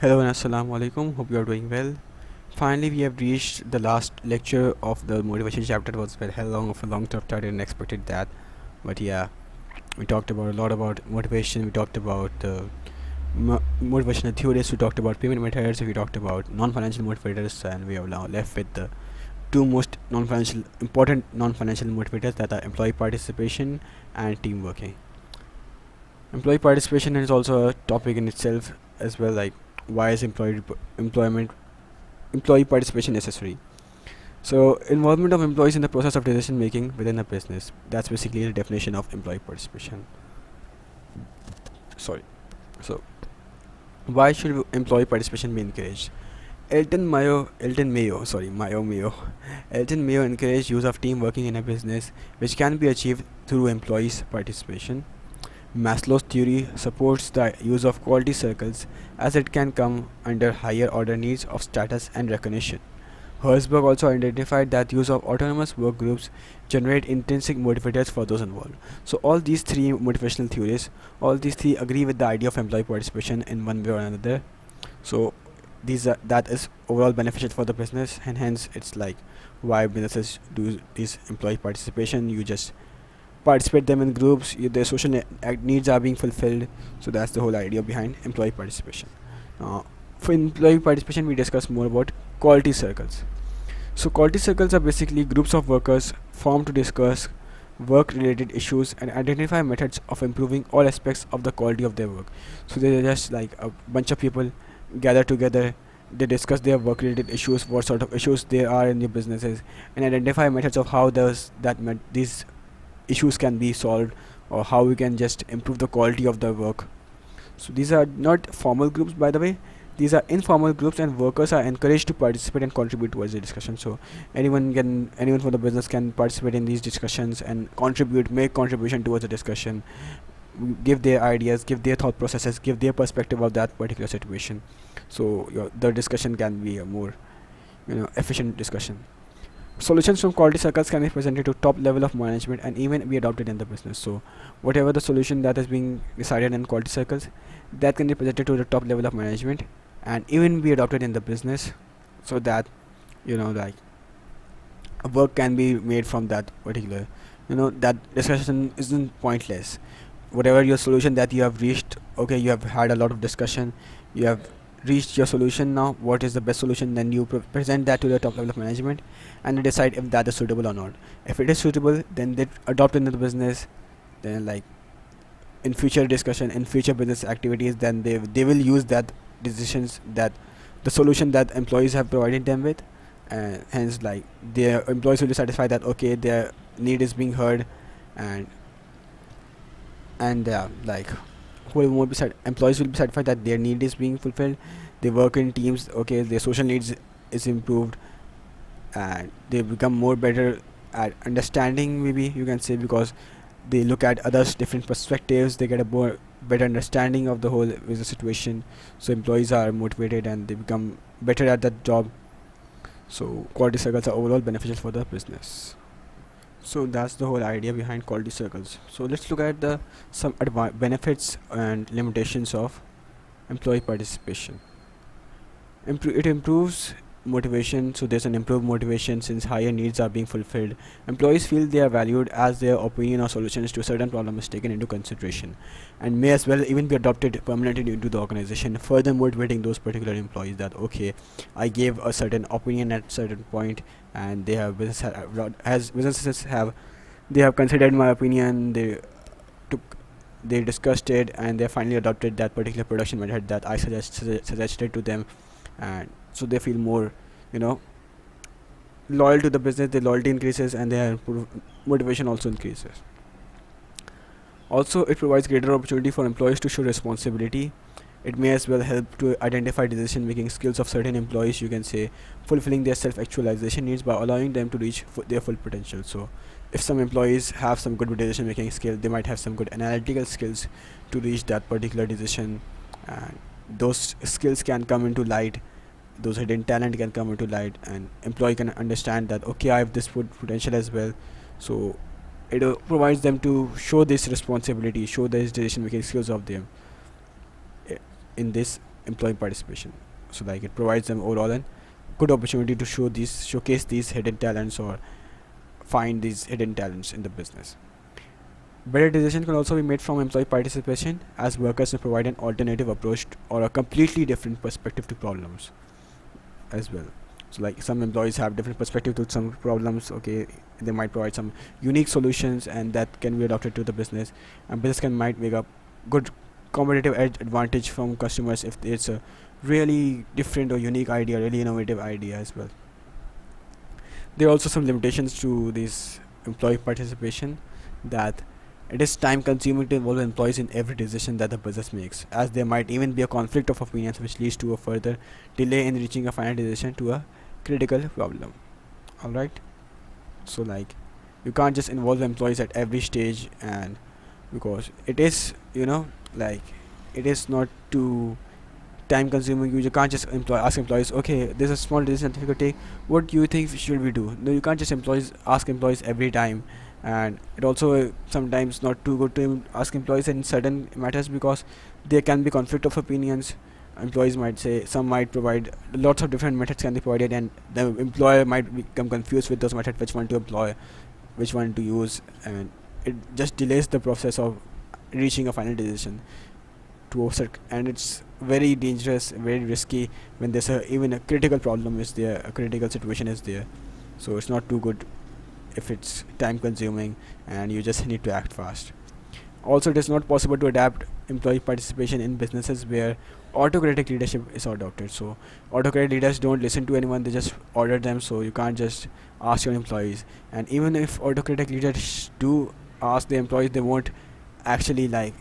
Hello and assalamu alaikum. Hope you are doing well. Finally, we have reached the last lecture of the motivation chapter. It was very hell long of a long chapter. I didn't expected that, but yeah, we talked about a lot about motivation. We talked about motivational theories. We talked about payment methods. We talked about non-financial motivators, and we are now left with the two most important non-financial motivators, that are employee participation and team working. Employee participation is also a topic in itself as well. Like, why is employee participation necessary? So, involvement of employees in the process of decision making within a business. That's basically the definition of employee participation. Sorry. So, why should employee participation be encouraged? Elton Mayo encouraged use of team working in a business, which can be achieved through employees' participation. Maslow's theory supports the use of quality circles, as it can come under higher order needs of status and recognition. Herzberg also identified that use of autonomous work groups generate intrinsic motivators for those involved. So all these three motivational theories, all these three agree with the idea of employee participation in one way or another. So that is overall beneficial for the business, and hence it's like why businesses do this employee participation. You just participate them in groups, their social needs are being fulfilled. So that's the whole idea behind employee participation. For employee participation, we discuss more about quality circles. So quality circles are basically groups of workers formed to discuss work related issues and identify methods of improving all aspects of the quality of their work. So they're just like a bunch of people gather together. They discuss their work related issues, what sort of issues there are in their businesses, and identify methods of how these issues can be solved, or how we can just improve the quality of the work. So these are not formal groups, by the way. These are informal groups, and workers are encouraged to participate and contribute towards the discussion. So anyone from the business can participate in these discussions and make contribution towards the discussion, give their ideas, give their thought processes, give their perspective of that particular situation. So the discussion can be a more efficient discussion. Solutions from quality circles can be presented to top level of management and even be adopted in the business. So whatever the solution that is being decided in quality circles, that can be presented to the top level of management and even be adopted in the business, so that like a work can be made from that particular, that discussion isn't pointless. Whatever your solution that you have reached, okay, you have had a lot of discussion, you have reached your solution. Now what is the best solution? Then you present that to the top level of management, and they decide if that is suitable or not. If it is suitable, then they adopt into the business. Then, like, in future discussion, in future business activities, then they will use that decisions, that the solution that employees have provided them with, and hence, like, their employees will be satisfied that okay, their need is being heard, and like, employees will be satisfied that their need is being fulfilled. They work in teams, okay, their social needs is improved, and they become more better at understanding, maybe you can say, because they look at others different perspectives, they get a more better understanding of the whole business situation. So employees are motivated and they become better at that job. So quality circles are overall beneficial for the business. So that's the whole idea behind quality circles. So let's look at the some benefits and limitations of employee participation. It improves motivation. So there's an improved motivation since higher needs are being fulfilled. Employees feel they are valued as their opinion or solutions to a certain problem is taken into consideration, and may as well even be adopted permanently into the organization, further motivating those particular employees that okay, I gave a certain opinion at certain point, and they have businesses have, they have considered my opinion, took they discussed it, and they finally adopted that particular production method that I suggested to them. And so they feel more, you know loyal to the business. Their loyalty increases, and their motivation also increases. Also, it provides greater opportunity for employees to show responsibility. It may as well help to identify decision making skills of certain employees, you can say, fulfilling their self actualization needs by allowing them to reach their full potential. So if some employees have some good decision making skill, they might have some good analytical skills to reach that particular decision, and those skills can come into light, those hidden talent can come into light, and employee can understand that okay, I have this potential as well. So it provides them to show this responsibility, show this decision making skills of them in this employee participation. So like it provides them overall an good opportunity to showcase these hidden talents or find these hidden talents in the business. Better decisions can also be made from employee participation, as workers may provide an alternative approach or a completely different perspective to problems as well. So like some employees have different perspective to some problems. Okay, they might provide some unique solutions, and that can be adopted to the business, and business can might make a good competitive edge advantage from customers if it's a really different or unique idea, really innovative idea as well. There are also some limitations to this employee participation, that it is time consuming to involve employees in every decision that the business makes, as there might even be a conflict of opinions which leads to a further delay in reaching a final decision to a critical problem. Alright? So like you can't just involve employees at every stage, and because it is, like it is not too time consuming. You can't just ask employees, okay, there's a small decision that we could take, what do you think should we do? No, you can't just employees ask employees every time. And it also sometimes not too good to ask employees in certain matters, because there can be conflict of opinions. Employees might say, some might provide lots of different methods can be provided, and the employer might become confused with those methods, which one to employ, which one to use, and it just delays the process of reaching a final decision and it's very dangerous, very risky when there's even a critical problem is there, a critical situation is there. So it's not too good if it's time consuming and you just need to act fast. Also, it is not possible to adapt employee participation in businesses where autocratic leadership is adopted. So autocratic leaders don't listen to anyone, they just order them, so you can't just ask your employees. And even if autocratic leaders do ask the employees, they won't actually like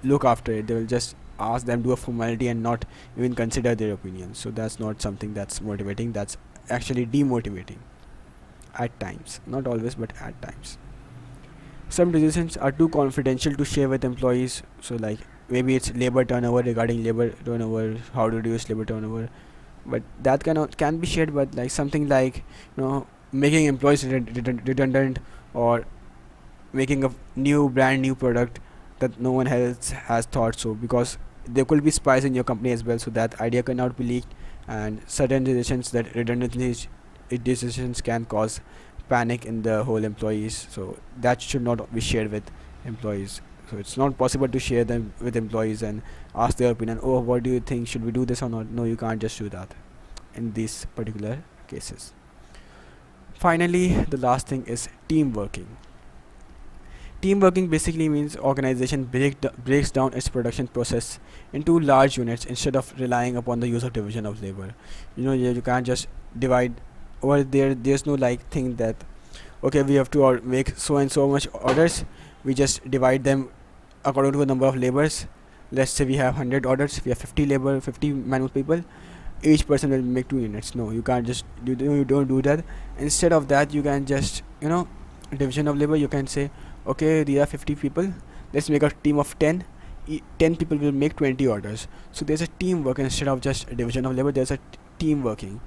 look after it. They will just ask them, do a formality, and not even consider their opinions. So that's not something that's motivating, that's actually demotivating at times. Not always, but at times. Some decisions are too confidential to share with employees. So like maybe it's labor turnover, regarding labor turnover, how to reduce labor turnover, but that can be shared. But like something like, making employees redundant, or making a brand new product that no one else has thought. So because there could be spies in your company as well, so that idea cannot be leaked, and certain decisions that redundancies decisions can cause panic in the whole employees, so that should not be shared with employees. So it's not possible to share them with employees and ask their opinion, oh, what do you think, should we do this or not? No, you can't just do that in these particular cases. Finally, the last thing is team working. Team working basically means organization breaks down its production process into large units instead of relying upon the use of division of labor. You can't just divide over there. There's no like thing that, okay, we have to make so and so much orders, we just divide them according to the number of labors. Let's say we have 100 orders, we have 50 manual people, each person will make 2 units. No, you can't just you don't do that. Instead of that, you can just division of labor. You can say, okay, there are 50 people, let's make a team of 10. 10 people will make 20 orders. So there's a teamwork instead of just a division of labor. There's a team working.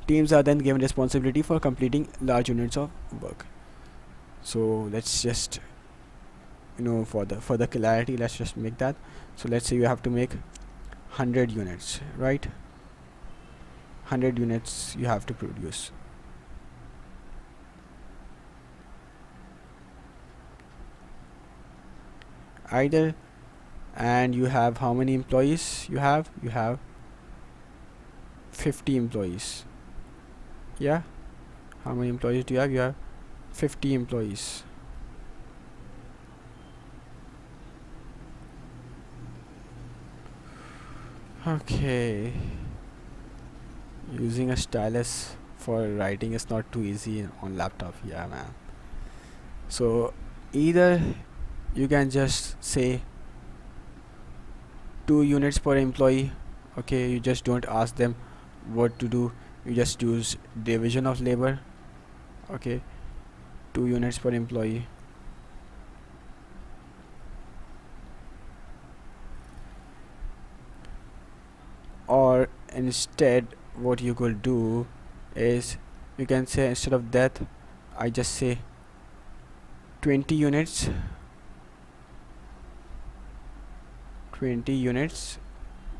Teams are then given responsibility for completing large units of work. So let's just for the clarity, let's just make that. So let's say you have to make 100 units, right? 100 units you have to produce. Either, and you have how many employees you have 50 employees. Yeah, how many employees do you have 50 employees. Okay, using a stylus for writing is not too easy on laptop. Yeah, man. So either you can just say 2 units per employee. Okay, you just don't ask them what to do, you just use division of labor. Okay, 2 units per employee. Or instead, what you could do is, you can say, instead of that, I just say 20 units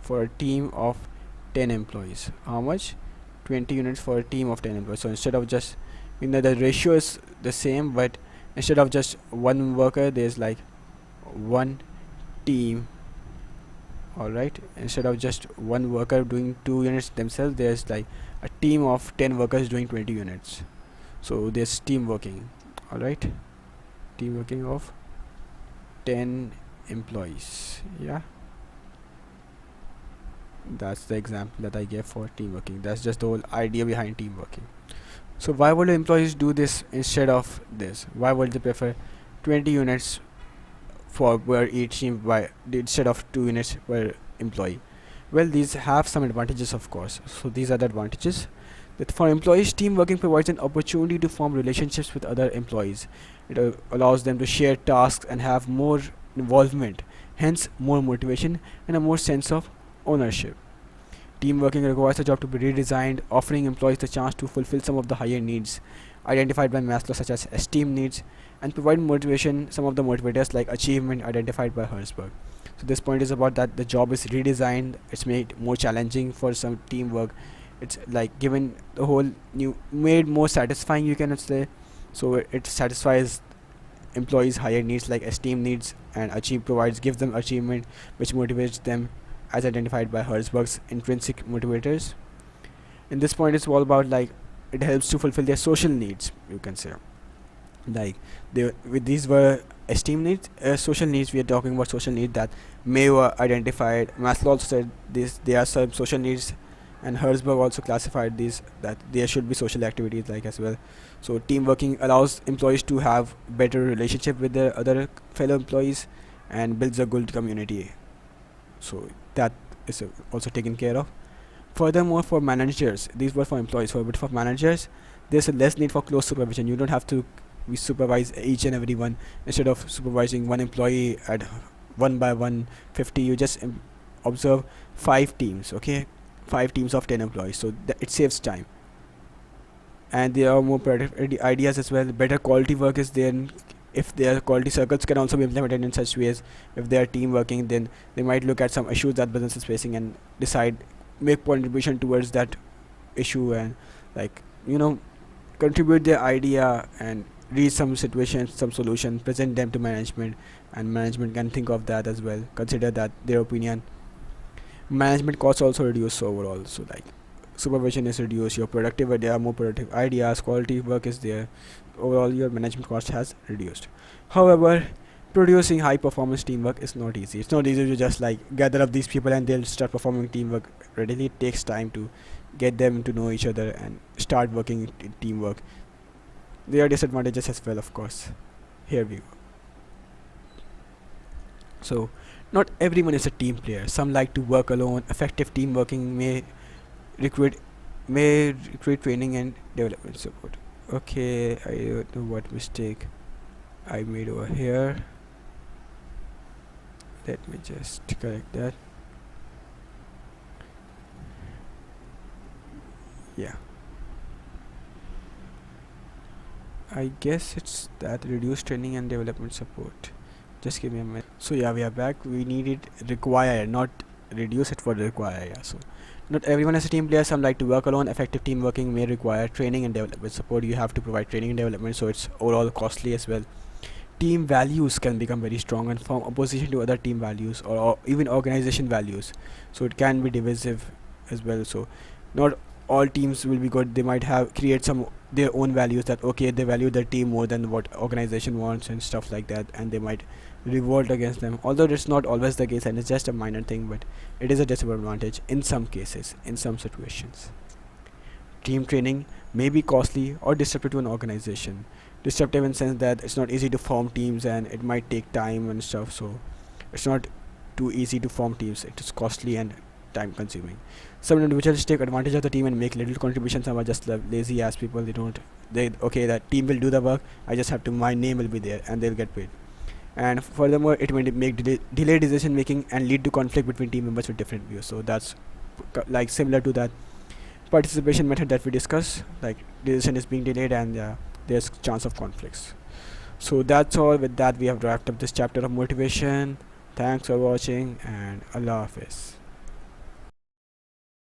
for a team of 10 employees. How much? 20 units for a team of 10 employees. So instead of just, the ratio is the same, but instead of just one worker, there's like one team. All right, instead of just one worker doing 2 units themselves, there's like a team of 10 workers doing 20 units. So there's team working. All right, team working of 10 employees. Yeah, that's the example that I gave for team working. That's just the whole idea behind team working. So why would employees do this instead of this? Why would they prefer 20 units for per each team by instead of 2 units per employee? Well, these have some advantages, of course. So these are the advantages. That for employees, team working provides an opportunity to form relationships with other employees. It allows them to share tasks and have more involvement, hence more motivation and a more sense of ownership. Team working requires the job to be redesigned, offering employees the chance to fulfill some of the higher needs identified by Maslow, such as esteem needs, and provide motivation, some of the motivators like achievement identified by Herzberg. So this point is about that the job is redesigned, it's made more challenging for some teamwork. It's like given the whole new made more satisfying, you cannot say. So it satisfies employees higher needs like esteem needs, and achieve provides gives them achievement which motivates them as identified by Herzberg's intrinsic motivators. In this point it's all about like it helps to fulfill their social needs, you can say. Like they with these were esteem needs, social needs. We are talking about social needs that May were identified. Maslow also said this there are some social needs, and Herzberg also classified these that there should be social activities like as well. So team working allows employees to have better relationship with their other fellow employees and builds a good community. So that is also taken care of. Furthermore, for managers, these were for employees, but for managers, there's a less need for close supervision. You don't have to we supervise each and every one. Instead of supervising one employee at one by 150, you just observe 5 teams. Okay, 5 teams of 10 employees. So it saves time, and there are more productive ideas as well. Better quality work is there. If their quality circles can also be implemented in such ways, if they are team working, then they might look at some issues that business is facing and decide make contribution towards that issue, and like contribute their idea and read some situations, some solution, present them to management, and management can think of that as well, consider that their opinion. Management costs also reduce overall. So like supervision is reduced, your productive there are more productive ideas, quality work is there, overall your management cost has reduced. However, producing high performance teamwork is not easy. It's not easy to just like gather up these people and they'll start performing teamwork readily. It takes time to get them to know each other and start working in teamwork. There are disadvantages as well, of course. Here we go. So not everyone is a team player. Some like to work alone. Effective team working require require training and development support. Okay, I don't know what mistake I made over here. Let me just correct that. Yeah, I guess it's that reduced training and development support. Just give me a minute. So yeah, we are back. We needed require, not reduce it for require. Yeah. So not everyone is a team player. Some like to work alone. Effective team working may require training and development support. You have to provide training and development, so it's overall costly as well. Team values can become very strong and form opposition to other team values, or even organization values. So it can be divisive as well. So not all teams will be good. They might have create some their own values that okay they value their team more than what organization wants and stuff like that, and they might revolt against them. Although it's not always the case and it's just a minor thing, but it is a disadvantage in some cases, in some situations. Team training may be costly or disruptive to an organization. Disruptive in sense that it's not easy to form teams and it might take time and stuff. So it's not too easy to form teams. It is costly and time consuming. Some individuals take advantage of the team and make little contributions. Some are just lazy ass people. They okay that team will do the work. I just have to my name will be there and they'll get paid. And furthermore, it may make delay decision making and lead to conflict between team members with different views. So that's like similar to that participation method that we discussed. Like decision is being delayed and there's chance of conflicts. So that's all. With that, we have wrapped up this chapter of motivation. Thanks for watching and Allah Hafiz.